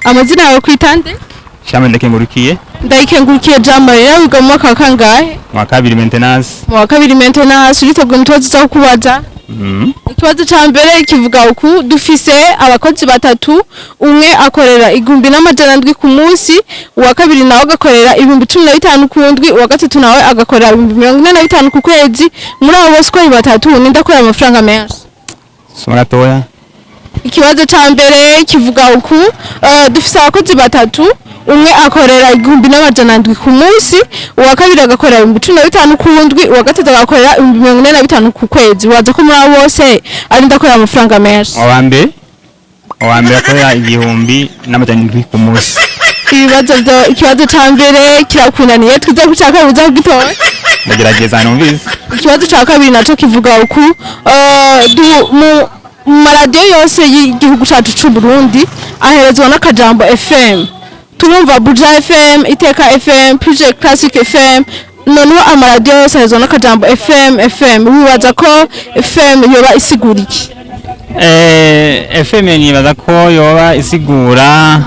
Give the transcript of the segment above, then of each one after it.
Amazina yawe kwitande? Shame ndakengurukiye. Ndakengurukiye Jamari wiga mu mwaka kangahe? Mwaka 2 maintenance. Mwaka 2 maintenance uriteguye mutwazi zo kubaza? Ikibazo ca mbere kivuga uku dufise abakozi batatu umwe akorera 1700 ku munsi uwa kabiri nawe agakorera 1015 ku ndwi uwa gatatu nawe agakorera 45 ku kwezi muri abo bose ko batatu nindakorera amafaranga menshi. Sonatoya. Ikibazo ca mbere kivuga uku dufise abakozi batatu umwe akorera 1700 ku munsi uwa kabiri agakorera 1015 ku ndwi uwa gatatu agakorera 45 ku kwezi waza ko muri bose ari ndakorera amafaranga menshi. Owambe akorera 1700 ku munsi. Ikibazo ca mbere kirakunaniye twiza gucaka uza kugitora. Ndagerageza numvise. Ikibazo ca kabiri naco kivuga uku mu maradiyo yose y'igihugu cyacu cy'u Burundi aherezwa n'akajambo FM. Turumva Buja FM, Iteka FM, Pije Classic FM, none amaradiyo yose aherezwa n'akajambo FM. Wibaza ko FM yoba isigura iki? FM nibaza ko yoba isigura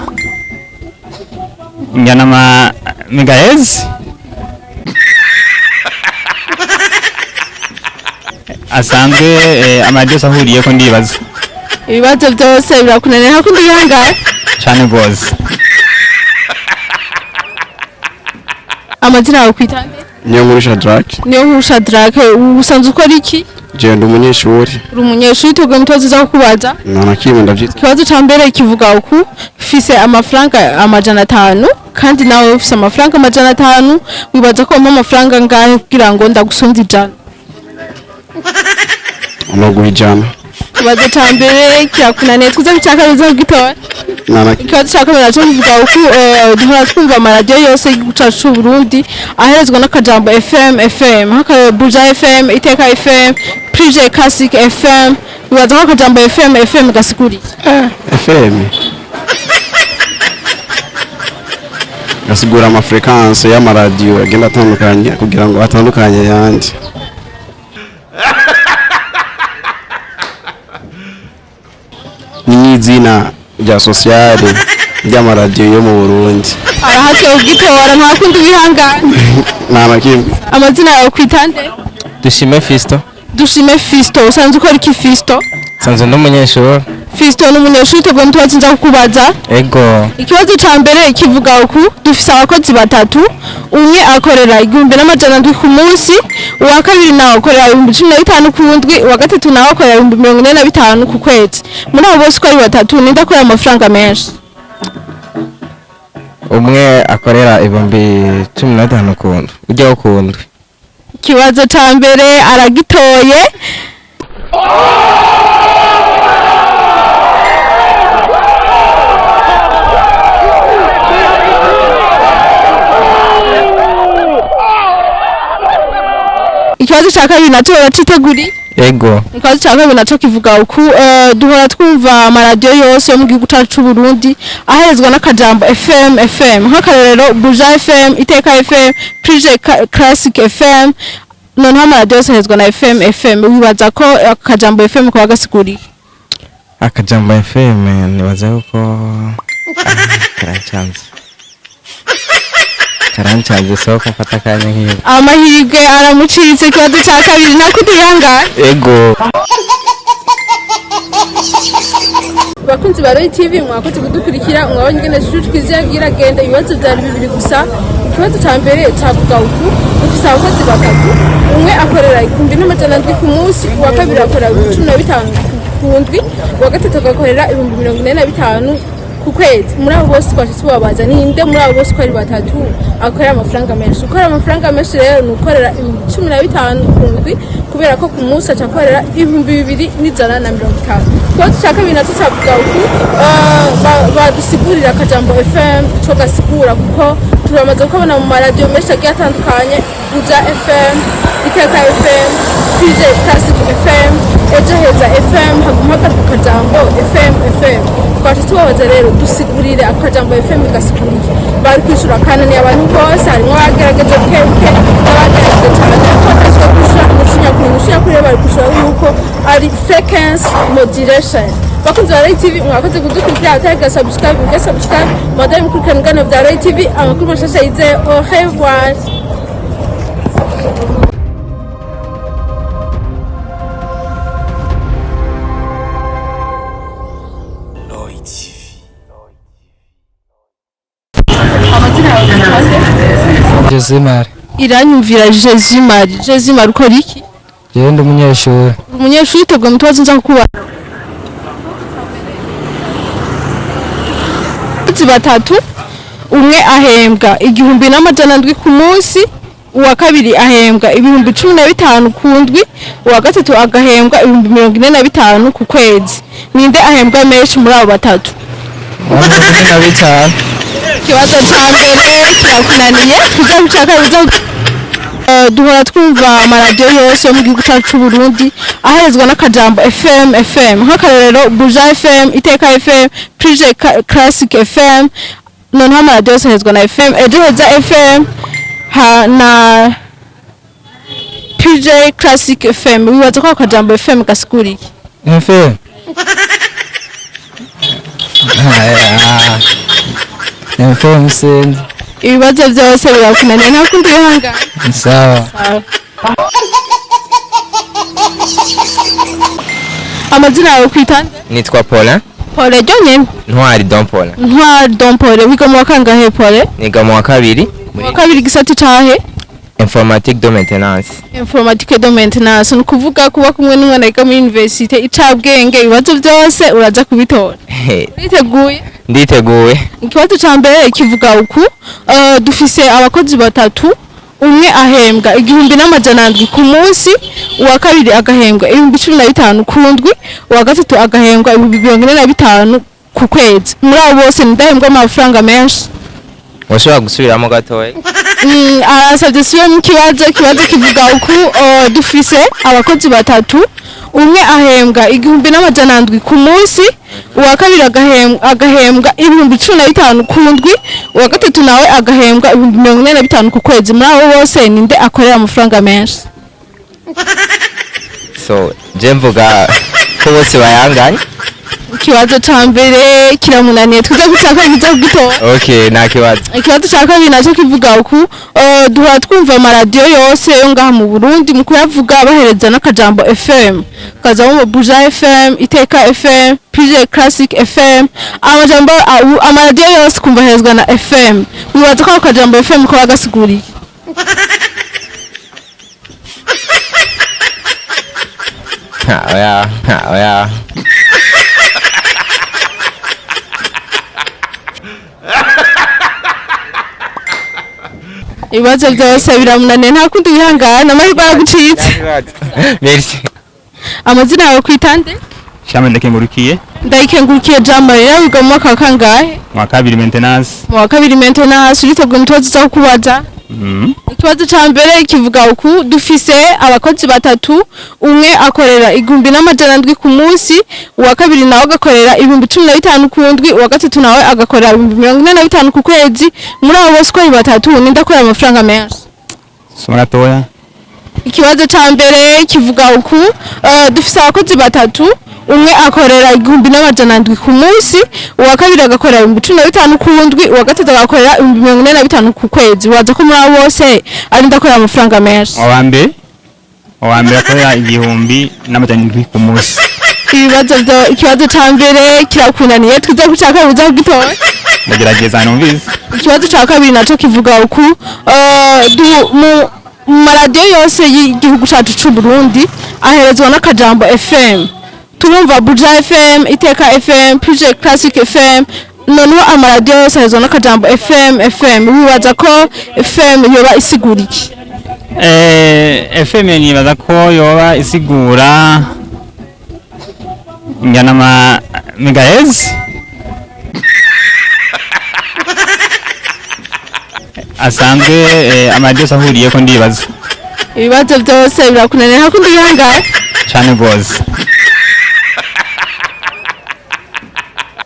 ngana megahertz. Asanzwe amaradiyo sahuriye ko ndibaza. Ibibazo byose birakunanira hakundi yanga cyane gose. Amazina yawe kwitande? Niyo nkurusha Drake. Niyo nkurusha Drake usanzwe ukora iki? Je ndi umunyeshuri. Uri umunyeshuri tugoye mutwazi zo kubaza? Nakimwe ndavyita. Kibazo ca mbere kivuga uku fise amafaranga 500 kandi nawe ufise amafaranga 500 wibaza ko mpa amafaranga ngahe kugira ngo ndagusunze ijana? Guhijana. Kibazo ca mbere kirakunaniye tuza gucaka biza kugitora? Ikibazo ca kabiri naco kivuga uku duhora twumva amaradiyo yose y'igihugu cacu c'u Burundi aherezwa n'akajambo FM haka Buja FM, Iteka FM, Pije Classic FM wibaza ko akajambo FM gasiguri? FM gasigura amafrequence y'amaradiyo agenda atandukanye kugira ngo atandukanye yandi. Nizina rya sociale ry'amaradiyo yo mu Burundi. Arahatse ugitora ntakundi bihangana. Nakimwe. Amazina yawe kwitande? Dushime Fisto usanzwe ukora iki Fisto? Sanzwe n'umunyeshuri. Fisto n'umunyeshuri tugoye mutwazi nza kukubaza? Ego. Ikibazo ca mbere kivuga uku dufise abakozi batatu umwe akorera 1700 ku munsi uwa kabiri nawe akorera 1015 ku ndwi uwa gatatu nawe akorera 45 ku kwezi muri abo bose ko ari batatu nindakorera amafaranga menshi. Umwe akorera 15 ku ndwi ujya ku ndwi. Ikibazo ca mbere aragitoye. Ikibazo ca kabiri naco baciteguri? Ego. Ikibazo ca kabiri naco kivuga uku duhora twumva amaradiyo yose yo mu gihugu cacu c'u Burundi aherezwa n'akajambo FM nk'akarorero Buja FM, Iteka FM, Pije Classic FM none amaradiyo yose aherezwa na FM wibaza ko akajambo FM ko gasiguri? Akajambo FM nibaza ko karancanze so kumfata kanya nk'iyo. Amahirwe aramuciritse kibazo ca kabiri nakundi yanga? Ego. Bakunzi ba Roy TV mwakoze kudukurikira mwabonye ngene twizira giragenda ibibazo byari bibiri gusa. Ikibazo ca mbere cavuga uku dufise abakozi batatu umwe akorera 1700 ku munsi uwa kabiri akorera 15 ku ndwi uwa gatatu agakorera 45 ku kwezi muri abo bose twashitse babaza ninde muri abo bose ko ari batatu akorera amafaranga menshi ukora amafaranga menshi rero nukorera 15 ku ndwi kubera ko ku munsi acakorera 2150. Kwa tushaka binatu cavuga uku badusigurira akajambo FM cyo gasigura kuko turamaze kubona mu maradiyo menshi agiye atandukanye Buja FM, Iteka FM, PJ Classic FM, Ejaheza FM hagumaka akajambo FM. Quartie tubabaza rero dusigurire akajambo FM gasigurira bari kwishura kanani abantu bose harimo bagerageje bukebuke n'abagerageje cyane ko kwishura umushinya kuri bari kwishura yuko ari frequency modulation bakunzi ba Rai TV mwakoze kudukurikira atari subscribe madame mukurikirana ngano bya Rai TV amakuru mashasha yize au revoir. Jesimari. Iranyumvira Jesimari ukora iki? Je ndi umunyeshuri. Umunyeshuri tegwa mutwazo nza kuba. Batatu umwe ahembwa 1700 ku munsi, uwa kabiri ahembwa 1015 ku ndwi, uwa gatatu agahembwa 1045 ku kwezi. Ninde ahembwa menshi muri abo batatu? 15. Kibazo cha mbere kirakunaniye tuza gucaka duhora twumva amaradiyo yose mu gihugu cyacu cy'u Burundi aherezwa n'akajambo FM nk'akarero Buja FM, Iteka FM, Prije Classic FM, noneho amaradiyo yose aherezwa na FM, Ejoheza FM na Prije Classic FM. Wibaza ko akajambo FM gasigura iki? FM. FM send. Ibibazo byose birakunaniye nta kundi bihanga. Sawa. Amazina yawe kwitande? Nitwa Paulin. Paulin Jonyene. Ntwari Don Paulin. Ntwari Don Paulin. Wiga mu wakangahe Paulin? Niga mu wa kabiri. Mu kabiri gisati cahe? Informatique de maintenance. Informatique de maintenance. Nukuvuga kuba kumwe n'umwana yiga muri university icabwenge ibibazo byose uraza kubitora. Niteguye? Nditeguye. Ikibazo ca mbere kivuga uku dufise abakozi batatu, umwe ahembwa 1700 ku munsi, uwa kabiri agahembwa 1015 ku ndwi, uwa gatatu agahembwa 1045 ku kwezi. Muri abo bose ndahembwa amafaranga menshi. Washobora gusubiramo gatoya? Arasabye suye mu kibazo kivuga uku dufise abakozi batatu, umwe ahembwa 1700 ku munsi, uwa kabiri agahembwa 1015 ku ndwi, uwa gatatu nawe agahembwa 1045 ku kwezi. Muri abo bose ninde akorera amafaranga menshi? So je mvuga ko bose bayanganye. Ikibazo ca mbere kiramunaniye tuze gucaka biza kugitora. Okay, nta kibazo. Ikibazo ca kabiri naco kivuga uku duhora twumva amaradiyo yose yo ngaha mu Burundi mu kuyavuga bahereza n'akajambo FM. Kazamo Buja FM, Iteka FM, Prije Classic FM. Amajambo amaradiyo yose kumva herezwa na FM. Wibaza ko akajambo FM ko bagasiguriye? Oya. Ibibazo byose biramunaniye nta kundi bihangana amahirwe yagucitse. Merci. Amazina yawe kwitande? Shama ndakengurukiye. Ndayikengurukiye Jamarira wiga mu mwaka kangahe? Mu wa kabiri maintenance. Mu wa kabiri maintenance uriteguye mutwazo cyo kubaza? Ikibazo ca mbere kivuga uku dufise abakozi batatu, umwe akorera 1700 ku munsi, uwa kabiri nawe agakorera 1015 ku ndwi, uwa gatatu nawe agakorera 1045 ku kwezi. Muri abo bose ko batatu ninde akorera amafaranga menshi? Somatoya. Ikibazo ca mbere kivuga uku dufise abakozi batatu, umwe akorera 1700 ku munsi, uwa kabiri agakorera 1015 ku ndwi, uwa gatatu agakorera 1045 ku kwezi. Waza ko muri abo bose ari ndakorera amafaranga menshi? Owa mbere akorera 1700 ku munsi. Ikibazo ca mbere kirakunaniye twiza gucaka biza kugitora. Mugerageza numvise. Ikibazo ca kabiri naco kivuga uku mu maradiyo yose y'igihugu cyacu cy'u Burundi aherezwa n'akajambo FM. Turumva Buja FM, Iteka FM, Prije Classic FM, noneho amaradiyo yose aherezwa n'akajambo FM. Wibaza ko FM yoba isigura iki? FM nibaza ko yoba isigura njana megahertz. Asanzwe amaradiyo ahuriye ko ndibaza. Ibibazo byose birakunaniye nta kundi bihangara cyane gose.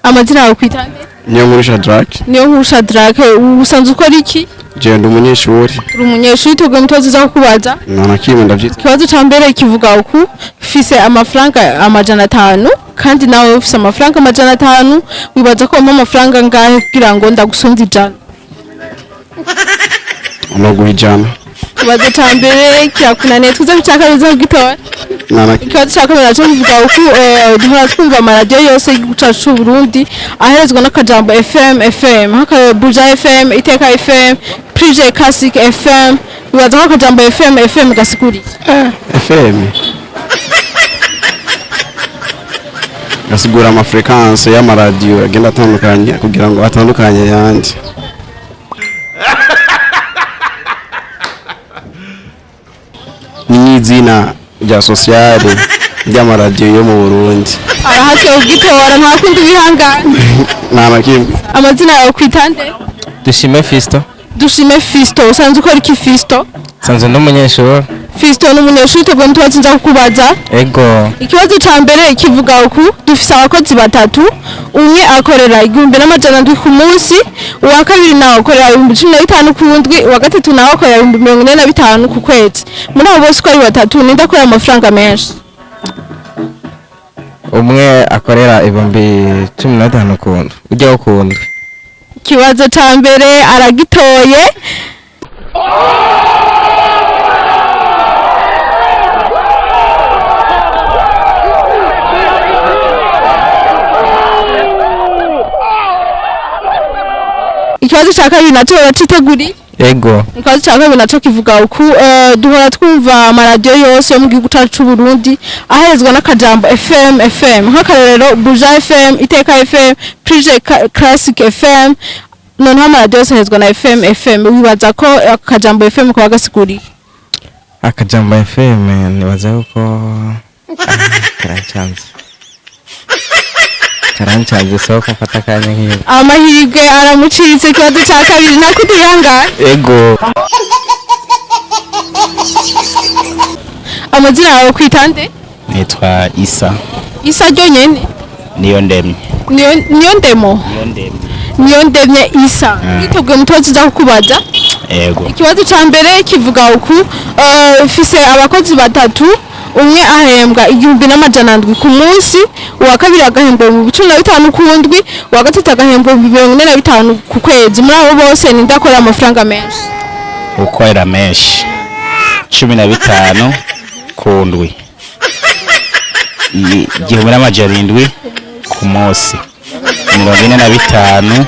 Amazina yawe kwitande? Niyo nkuru Shadrack. Niyo nkuru Shadrack. Usanzwe ukora iki? Je ndi umunyeshuri. Uri umunyeshuri twebwe mutozi za kukubaza. Nta kimwe ndavyita. Ikibazo ca mbere kivuga uku ufise amafaranga amajana 5 kandi nawe ufise amafaranga amajana 5 wibaza ko umpa amafaranga ngahe kugira ngo ndagusumva ijana. Unoguha ijana. Ikibazo ca mbere kirakunaniye tuze gucaka biza kugitora. Ikibazo ca kabiri naco kivuga uku duhora twumva amaradiyo yose y'igihugu cacu c'u Burundi aherezwa n'akajambo FM haka Buja FM, Iteka FM, Prije Classic FM, wibaza ko akajambo FM gasiguri. FM. Gasigura amafrequence y'amaradiyo agenda atandukanye kugira ngo atandukanye yandi. Ni izina rya sociale ry'amaradiyo yo mu Burundi. Arahatse ugitora nta kundi bihangana. Nta kimwe. Amazina yawe kwitande? Dushime Fisto. Dushime Fisto, usanzwe ukora iki Fisto? Sanzwe n'umunyeshuri. Fisto n'umunyeshuri twebwe mutozi nza kukubaza. Ego. Ikibazo ca mbere kivuga uku dufise abakozi batatu, umwe akorera 1700 ku munsi, uwa kabiri nawe akorera 15 ku ndwi, uwa gatatu nawe akorera 45 ku kwezi. Muri abo bose uko ari batatu ninde akorera amafaranga menshi? Umwe akorera 15 ku ndwi. Ujya ku ndwi. Ikibazo ca mbere aragitoye. Ikibazo ca kabiri naco baraciteguri? Ego. Ikibazo ca kabiri naco kivuga uku duhora twumva amaradiyo yose yo mu gihugu cacu c'u Burundi aherezwa n'akajambo FM nk'akarorero Buja FM, Iteka FM, Prije Classic FM, noneho amaradiyo yose aherezwa na FM wibaza ko akajambo FM ko gasiguri? Akajambo FM nibaza uko karancanze soko mfata kanya nk'iyo. Amahirwe aramuciritse ikibazo ca kabiri nako tuyanga. Ego. Amazina yawe kwitande? Nitwa Isa. Isa ryo nyene? Niyo ndemye. Niyo ndemo? Niyo ndemye Isa. Twebwe mutozi za kukubaza. Ego. Ikibazo ca mbere kivuga uku ufise abakozi batatu, umwe ahembwa 1700 ku munsi, uwa kabiri agahembwa 15 ku ndwi, uwa gatatu agahembwa 45 ku kwezi. Muri abo bose ninde akorera amafaranga menshi? Ukorera menshi 15 ku ndwi. 1700 ku munsi. 45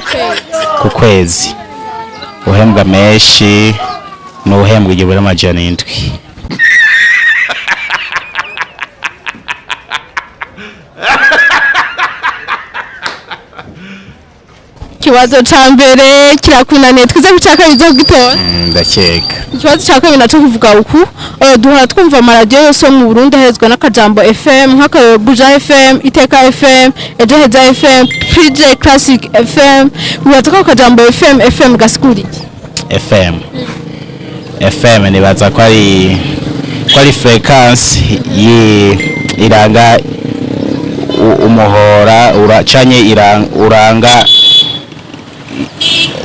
ku kwezi. Uhembwa menshi n'uhembwa 1700. Ikibazo ca mbere kirakunaniye twize gucaka bizo kugitora. Ndakeka. Ikibazo ca kabiri naco kuvuga uku duhora twumva amaradiyo yose mu Burundi ahezwa n'akajambo FM nk'aka Buja FM, Iteka FM, Ejoheza FM, Prije Classic FM, wibaza ko akajambo FM gasiguri? FM nibaza ko ari frequence iranga umuhora uracanye uranga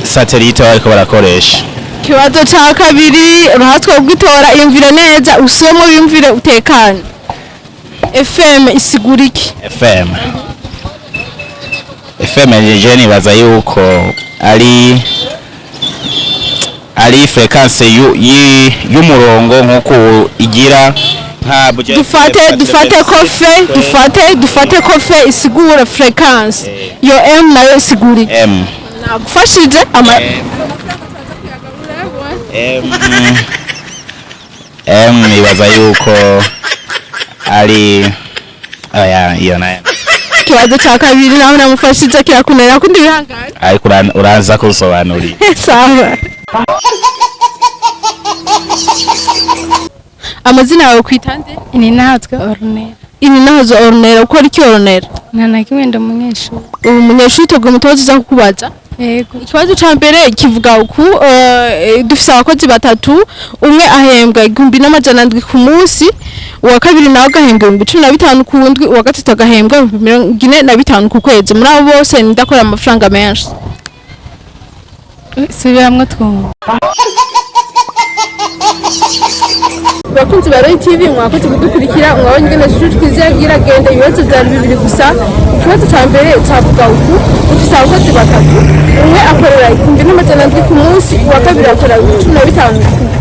satellite ariko barakoresha. Ikibazo ca kabiri urahatswe kugitora iyumvire neza usome wiyumvire utekanye. FM isigura iki? FM je nibaza yuko ari frequence y'umurongo nkuko igira nka dufate kofe isigura frequence yo M nayo isigura M. Nagufashije M nibaza yuko ari iyo nayo. Ikibazo ca kabiri naho namufashije kirakunera kundi bihangane. Ariko uraza kusobanurira. Sawa. Amazina yawe kwitande? Ininahazo Ornera. Ukora iki Ornera? Nana kimwe ndo munyeshuri. Umunyeshuri twebwe mutozi za kukubaza? Yego. Ikibazo ca mbere kivuga uku dufise abakozi batatu, umwe ahembwa 1700 ku munsi, uwa kabiri nawe agahembwa 15 ku ndwi, uwa gatatu agahembwa 45 ku kwezi. Muri abo bose ndakora amafaranga menshi. subiramwo twumva. Bakunzi ba Roy TV mwakoze kudukurikira mwabonye ingene ishuri twize giragenda ibibazo byari bibiri gusa. Ikibazo cya mbere cyavuga uku ufise abakozi batatu umwe akorera 1,700 ku munsi uwa kabiri akorera 15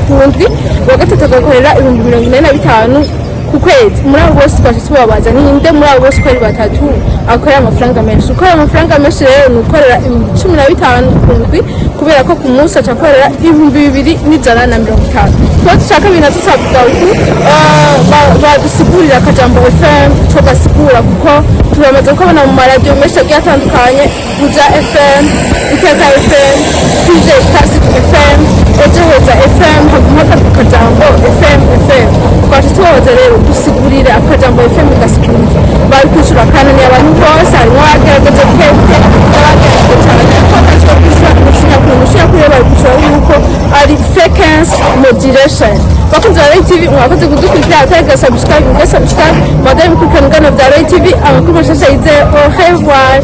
ku ndwi uwa gatatu agakorera 45,000 ku kwezi. Muri abo bose twaje tubabaza ninde muri abo bose kwari batatu akorera amafaranga menshi. Ukorera amafaranga menshi rero ni ukorera 15 ku ndwi kubera ko ku munsi acakorera 2,150. Ikibazo cya kabiri natwo cyavuga uku badusigurira akajambo FM co gasigura kuko turamaze kubona mu maradiyo menshi agiye atandukanye Buja FM, Iteka FM, PJ Classic FM, Ejoheza FM, hagumaka ku kajambo FM. Twaje tubabaza rero dusigurire akajambo FM gasigurira bari kwishura kanani abantu bose harimo abagerageza keke n'abagerageza cyane ko atacyo kwishura kumushyira kuri bari kwishura yuko ari frequency modulation. Bakunze Roy TV mwakoze kudukurikira atega subscribe madame kukanugana bya Roy TV amakuru mashasha yize au revoir.